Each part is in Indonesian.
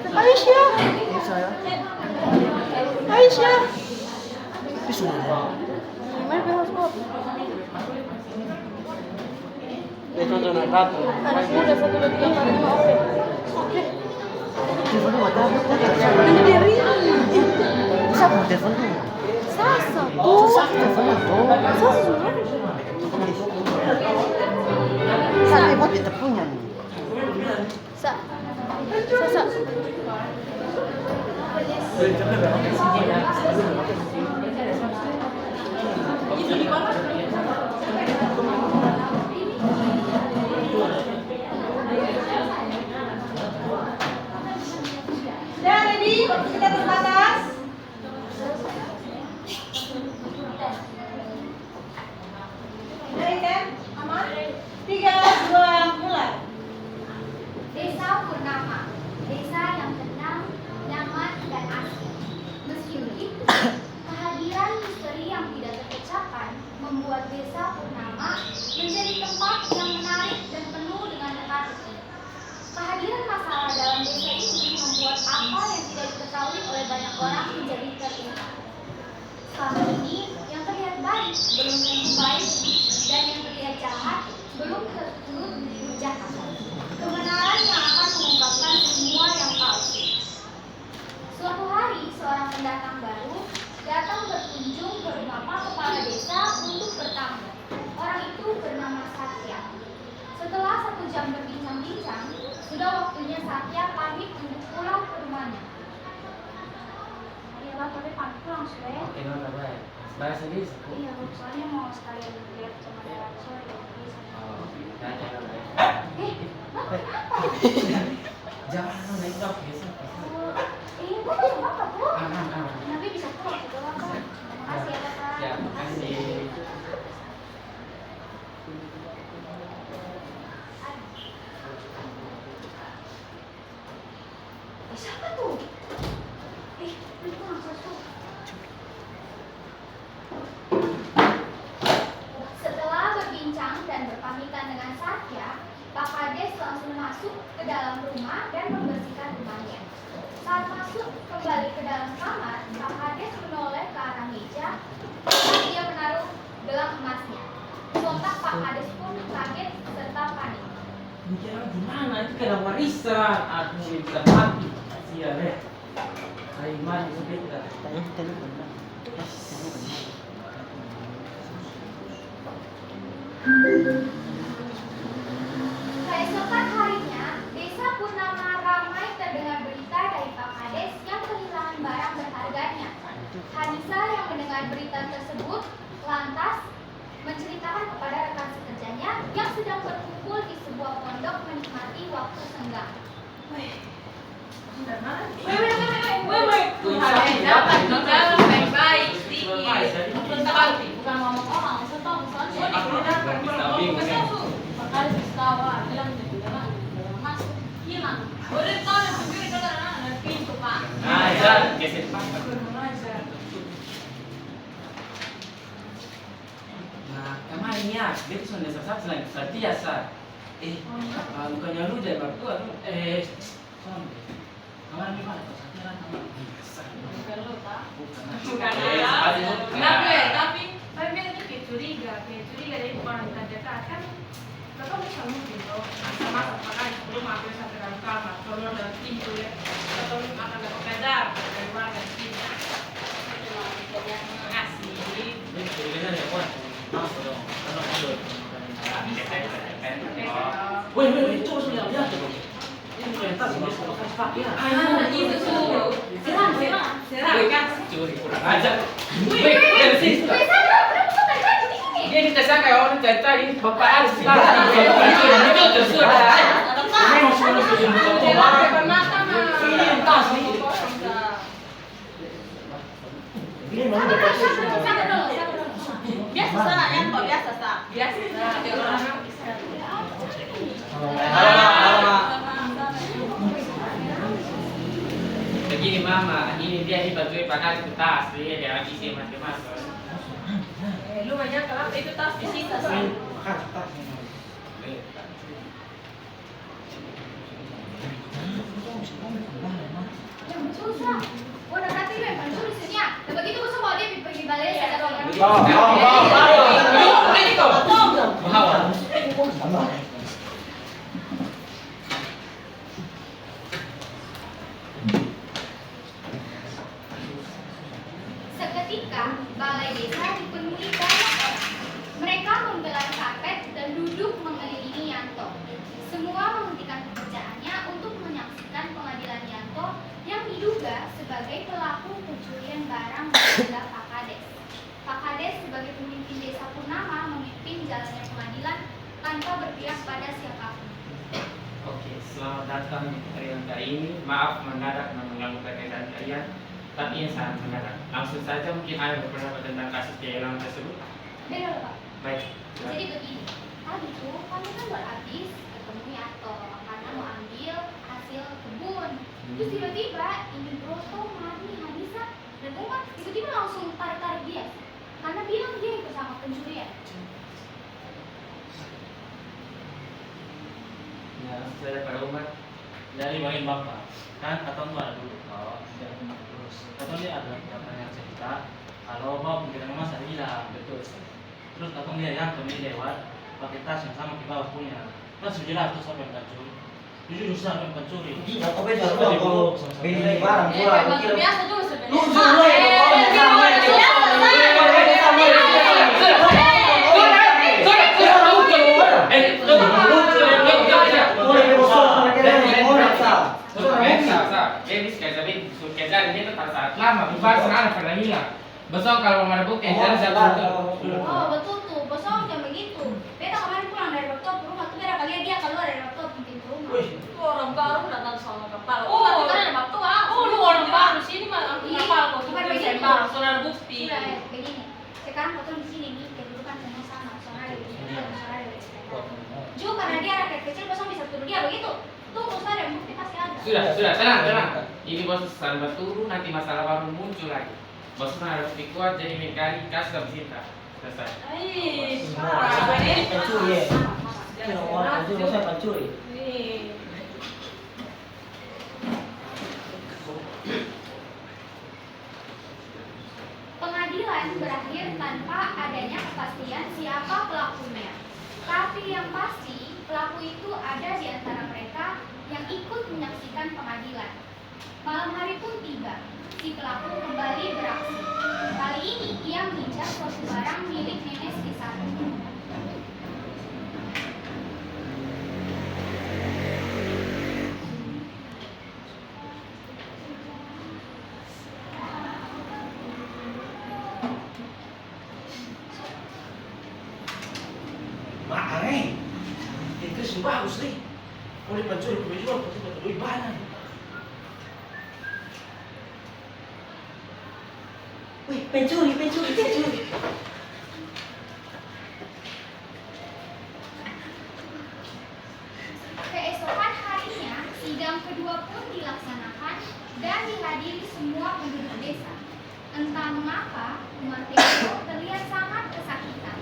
Aisyah. Aisyah. Gimana ke hotspot? Itu tuh ratu. Anak muda 1, 2, 3, 4, 5, oke. Oke. Telepon lu mata apa? Berdiri. Siapa telepon lu? Sasa. Telepon lu. Sasa juga. Sampai buat kita punya nih. Sasa. Dah, ready? Kita terbatas. Ready kan? Aman? 3, 2, mulai. Desa Purnama, desa yang tenang, nyaman, dan asri. Meski begitu, kehadiran misteri yang tidak terpecahkan membuat desa Purnama menjadi tempat yang menarik dan penuh dengan teka-teki. Kehadiran masalah dalam desa ini membuat apa yang tidak diketahui oleh banyak orang menjadi terungkap. Selama ini, yang terlihat baik belum tentu baik, dan yang terlihat jahat belum tentu jahat. Kebenaran yang akan mengungkapkan semua yang palsu. Suatu hari, seorang pendatang baru datang berkunjung ke rumah Pak Kepala Desa untuk bertamu. Orang itu bernama Satya. Setelah 1 jam berbincang-bincang, sudah waktunya Satya pamit untuk pulang ke rumahnya. Iya, tapi pamit pulang sudah ya. Oke, nona baik. Bahasa sendiri. Iya, soalnya mau sekalian lihat sama daerah sore. Oh, tanya nona ya. Kenapa? Jangan nona itu apa biasa. Iya, Bu, apa, Bu? Aman. Nanti bisa pulang juga, Bapak. Makasih ya, Bapak. Ya, makasih. Siapa tuh? Itu langsung. Setelah berbincang dan berpamitan dengan Satya, Pak Kades langsung masuk ke dalam rumah dan membersihkan rumahnya. Saat masuk kembali ke dalam kamar, Pak Kades menoleh ke arah meja dan dia menaruh gelang emasnya. Sontak Pak Kades pun kaget serta panik. Mikirnya gimana? Itu kayak warisan. Aku mau bisa mati. Iya, deh. Hari mana itu beda? Tanya telepon. Keesokan harinya, desa Purnama ramai terdengar berita dari Pak Kades yang kehilangan barang berharganya. Hanisa yang mendengar berita tersebut lantas menceritakan kepada rekan sekerjanya yang sedang berkumpul di sebuah pondok menikmati waktu senggang. Dapat dijalan baik-baik sedikit. Bukan ngomong orang, setong soalnya. Makanya setawa bilang masuk hilang. Udah tahu sendiri kalau ada pintu Pak. Nah, ya, geser Pak. Nah, kemarin ya, dia tuh sudah sesat selain Satya, Sat. Bukannya lu jadi mertua tuh. Kemarin gimana tuh? Satya kan biasa. Bukan lu Pak. Bukan. Tapi itu curiga dari orang terdekat kan. Bapak bisa mungkin loh, sama makanya sebelum ambil sampai dalam kamar, keluar dari pintu ya, atau akan dapat kadar dari luar dari pintu. Terima kasih. Ini ceritanya ada apa? Masuk dong. Kalau mundur. Woi, itu sudah lihat tuh. Ini pentas ini sudah kasih Pak ya. Itu tuh. Serang kan? Curi kurang ajar. Dari sini. Dia ditesan kayak orang cari bapak harus tahu. Itu tersudah. Ini masih masuk di Depan mata mah. Ini tas nih. Ini mau Sabar dulu. Biasa salah ya, kok biasa sah. Biasa. Halo. Begini mama, ini dia dibantuin pakai itu tas, dia isi masuk. Lu banyak kalau itu tas di situ sih. Makan tas. Seketika, balai desa dipenuhi banyak orang. Mereka menggelar karpet dan duduk mengelilingi Yanto. Semua menghentikan pekerjaannya untuk menyaksikan pengadilan Yanto yang diduga sebagai pelaku pencurian barang milik Pak Kades. Pak Kades sebagai pemimpin desa Purnama memimpin jalannya pengadilan tanpa berpihak pada siapapun. Oke, selamat datang di pertandingan kali ini. Maaf mendadak mengganggu kegiatan kalian, tapi ini sangat mendadak. Langsung saja mungkin Anda berpendapat tentang kasus kehilangan tersebut. Beda loh Pak. Baik. Jadi begini, tadi tuh kami kan baru habis ketemu Yanto karena mau ambil hasil kebun. Terus tiba-tiba ingin Broto, Mami, Hadisa, dan Umar tiba-tiba langsung tarik-tarik dia karena bilang dia ikut sama pencurian. Ya, langsung saja pada Umar. Dari bagian bapak kan atau ada dulu terus atau dia ada yang cerita kalau bapak mungkin mas ada hilang betul terus atau dia yang kami lewat pakai tas yang sama kita bawa punya terus jelas tuh sampai pencuri jujur sampai pencuri Iya, kok beda kalau beli barang gua kira. Biasa juga sebenarnya. Lu dulu besok kalau mau ada bukti jadi satu Oh betul tuh, besok jam begitu. Beta kemarin pulang dari laptop rumah tuh beda kali dia keluar dari laptop di pintu rumah. Orang baru datang sama kepala. Oh, Oh, kita ada waktu ah. Oh, lu orang baru sini mah Iya, kepala kok bukan kita begitu. sembang, soalnya ada bukti. Sudah begini. Sekarang foto di sini nih kedudukan sama-sama. Soalnya ada Ju karena dia rakyat kecil besok bisa tuduh dia begitu. Tunggu saja bukti pasti ada. sudah tenang ini bos sambil turun nanti masalah baru muncul lagi bos ada bukti kuat jadi mekanik kasih cinta selesai. Ih, Pencuri ya. Jangan Orang pencuri saya pencuri. Nih. Pengadilan berakhir tanpa adanya kepastian siapa pelakunya. Tapi yang pasti, pelaku itu ada di antara mereka yang ikut menyaksikan pengadilan. Malam hari pun tiba, si pelaku kembali beraksi. Kali ini ia mengincar suatu barang milik nenek Srisati. makanya itu sih bagus nih boleh pencuri boleh jual pasti dapat duit banyak. Wih, pencuri. Keesokan harinya, sidang kedua pun dilaksanakan dan dihadiri semua penduduk desa. Entah mengapa, Umar Teguh terlihat sangat kesakitan.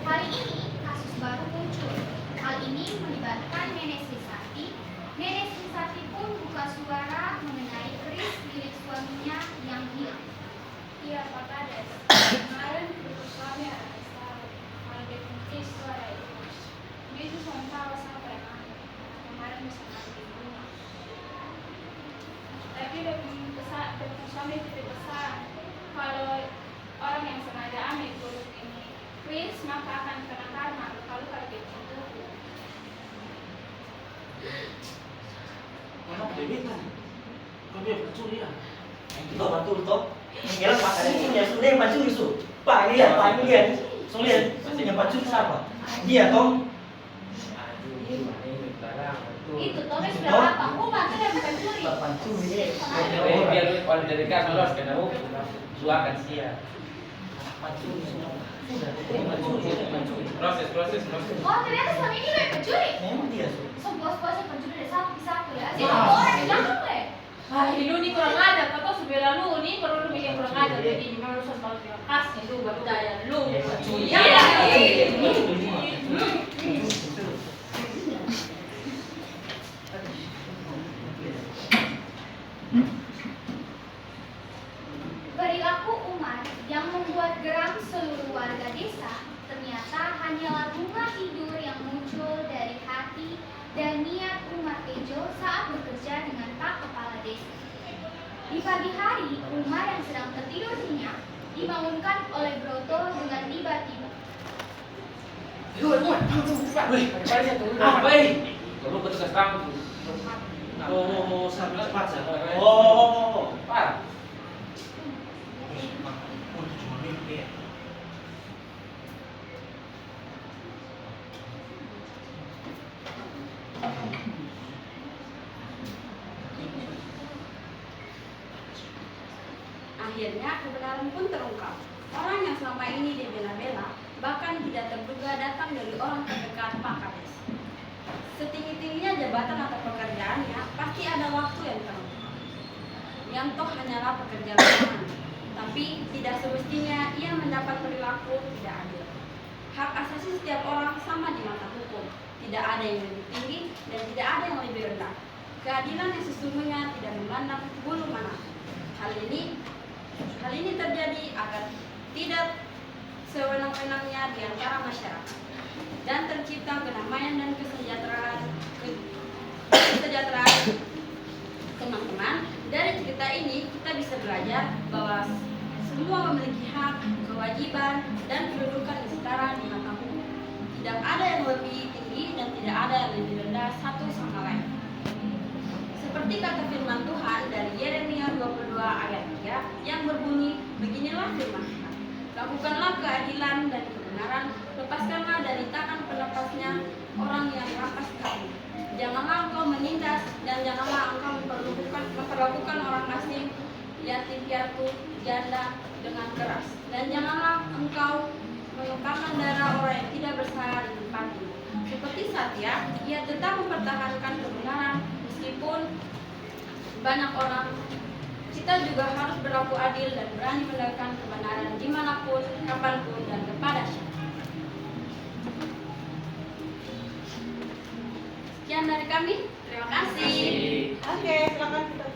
Kali ini, kasus baru muncul. Hal ini melibatkan Nenek Srisati. Nenek Srisati pun buka suara mengenai keris milik suaminya yang hilang. Iya, Pak Kades. Kemarin betul suami ada masalah. Kalau dia kunci suara itu. Dia itu tahu sama preman. Kemarin bisa mati di rumah. Tapi dia suami tidak pesan. Kalau orang yang sengaja ambil produk ini, Chris maka akan kena karma. Kalau dia itu. Enak duit kan kau dia pencuri ya Itu betul toh. Kira pakai ini ya sudah yang pencuri su. Pak ini ya. Sulit. Yang pencuri siapa? Dia toh. Itu Tommy sudah apa? Rumah tuh yang pencuri. Pencuri. Biar kalau dari kan lolos karena suakan sia. Proses. Oh ternyata selama ini lo yang pencuri. Memang dia su. Bos-bos yang pencuri dari sapi ya. Sih orang yang jangan le. Ah, lu nih kurang ajar, kau sebelah lu nih perlu lu bikin kurang ajar begini, memang lu selalu terima kasih lu baru daya lu. Iya. Perilaku Umar yang membuat geram seluruh pagi hari, Umar yang sedang tertidur nyenyak dibangunkan oleh Broto dengan tiba-tiba. Apa ini? Perlu petugas tamu. Oh, sampai cepat ya. Oh, Pak. cuma mimpi ya. Akhirnya kebenaran pun terungkap. Orang yang selama ini dibela-bela bahkan tidak terduga datang dari orang terdekat Pak Kades. Setinggi-tingginya jabatan atau pekerjaannya pasti ada waktu yang terungkap. Yang toh hanyalah pekerjaan lapangan, tapi tidak semestinya ia mendapat perilaku tidak adil. Hak asasi setiap orang sama di mata hukum. Tidak ada yang lebih tinggi dan tidak ada yang lebih rendah. Keadilan yang sesungguhnya tidak memandang bulu mana. Hal ini terjadi agar tidak sewenang-wenangnya di antara masyarakat dan tercipta kedamaian dan kesejahteraan. Teman-teman, dari cerita ini kita bisa belajar bahwa semua memiliki hak, kewajiban, dan kedudukan yang setara di mata hukum. Tidak ada yang lebih tinggi dan tidak ada yang lebih rendah satu sama lain. Seperti kata firman Tuhan dari Yeremia 22 ayat 3 yang berbunyi, beginilah firman Tuhan. Lakukanlah keadilan dan kebenaran, lepaskanlah dari tangan penepasnya orang yang merampas kamu. Janganlah engkau menindas dan janganlah engkau memperlakukan orang asing, yatim piatu, janda dengan keras. Dan janganlah engkau menumpahkan darah orang yang tidak bersalah di tempatmu. Seperti Satya, ia tetap mempertahankan kebenaran meskipun banyak orang. Kita juga harus berlaku adil dan berani menegakkan kebenaran dimanapun, kapanpun, dan kepada siapa. Sekian dari kami. Terima kasih. Oke, silakan kita